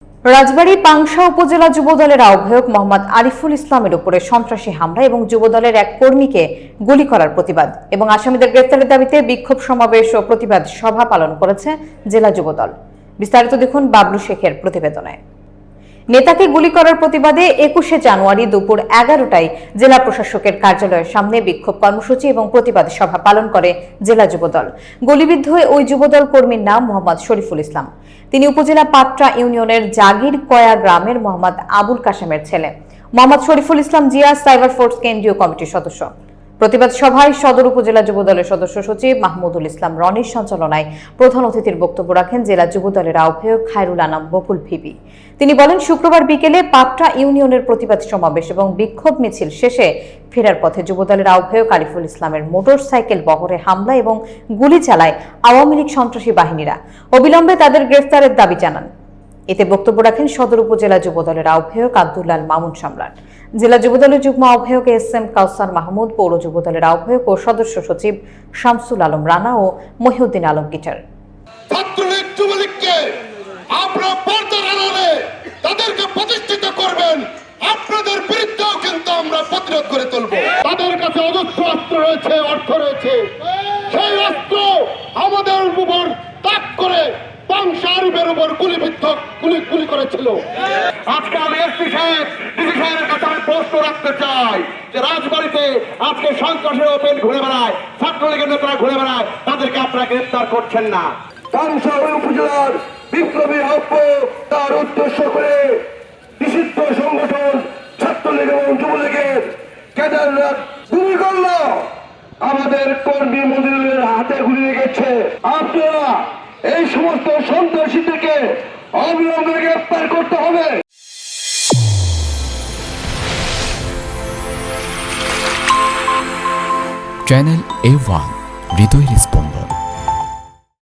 রাজবাড়ী পাংশা উপজেলা যুবদলের আহ্বায়ক মোহাম্মদ আরিফুল ইসলামের উপরে সন্ত্রাসী হামলা এবং যুবদলের এক কর্মীকে গুলি করার প্রতিবাদ এবং আসামিদের গ্রেফতারের দাবিতে বিক্ষোভ সমাবেশ ও প্রতিবাদ সভা পালন করেছে জেলা যুবদল। বিস্তারিত দেখুন বাবলু শেখের প্রতিবেদনে। নেতাকে গুলি করার প্রতিবাদে ২১শে জানুয়ারি দুপুর ১১টায় জেলা প্রশাসকের কার্যালয়ের সামনে বিক্ষোভ কর্মসূচি এবং প্রতিবাদ সভা পালন করে জেলা যুবদল। গুলিবিদ্ধ ওই যুবদল কর্মীর নাম মোহাম্মদ শরীফুল ইসলাম। তিনি উপজেলা পাট্রা ইউনিয়নের জাগির কয়া গ্রামের মোহাম্মদ আবুল কাশেমের ছেলে। মোহাম্মদ শরীফুল ইসলাম জিয়া সাইবার ফোর্স কেন্দ্রীয় কমিটির সদস্য। প্রতিবাদ সভায় সদর উপজেলা যুবদলের সদস্য সচিব মাহমুদুল ইসলাম রনির সঞ্চালনায় প্রধান অতিথির বক্তব্য রাখেন জেলা যুবদলের আহ্বায়ক খায়রুল আনাম বকুল ভিপি। তিনি বলেন, শুক্রবার বিকেলে পাট্রা ইউনিয়নের প্রতিবাদ সমাবেশ এবং বিক্ষোভ মিছিল শেষে ফেরার পথে যুবদলের আহ্বায়ক আরিফুল ইসলামের মোটরসাইকেল বহরে হামলা এবং গুলি চালায় আওয়ামী লীগ সন্ত্রাসী বাহিনীরা। অবিলম্বে তাদের গ্রেফতারের দাবি জানান। এতে বক্তব্য রাখেন সদর উপজেলা যুবদলের আহ্বায়ক আব্দুল্লাহ মামুন সম্রাট, জেলা যুবদলের যুগ্ম আহ্বায়ক এস.এম. কাউসার মাহমুদ, পৌর যুবদলের আহ্বায়ক ও সদস্য সচিব শামসুল আলম রানা ও মহিউদ্দিন আলম গিটার। ছাত্রলীগ যুবলীগকে আপনারা পর্দার আড়ালে তাদেরকে প্রতিষ্ঠিত করবেন, আপনাদের বিরুদ্ধেও কিন্তু আমরা প্রতিরোধ করে তুলব। তাদের কাছে অজস্র অস্ত্র রয়েছে, অর্থ রয়েছে, সেই অস্ত্র আমাদের উপর তাক করে পাংশারিবের উপর গুলি করেছিল। আজকে আমি এসপি সাহেব, ডিসি সাহেবের কাছে আমি প্রশ্ন রাখতে চাই যে রাজবাড়িতে আজকে সন্ত্রাসের ওপেন ঘুরে বেড়ায়, ছাত্রলীগের নেতারা ঘুরে বেড়ায়, তাদেরকে আপনারা গ্রেফতার করছেন না। পাংশা উপজেলার বিপ্লবী আহ্বায়ক তার উদ্দেশ্য করে নিষিদ্ধ সংগঠন ছাত্রলীগ এবং যুবলীগের ক্যাডাররা গুলি করল, আমাদের কর্মী মন্দিরের হাতে গুলি লেগেছে। আপনারা এই সমস্ত সন্ত্রাসী থেকে অবিলম্বে গ্রেফতার করতে হবে। চ্যানেল A1 হৃদয় রেসপন্স।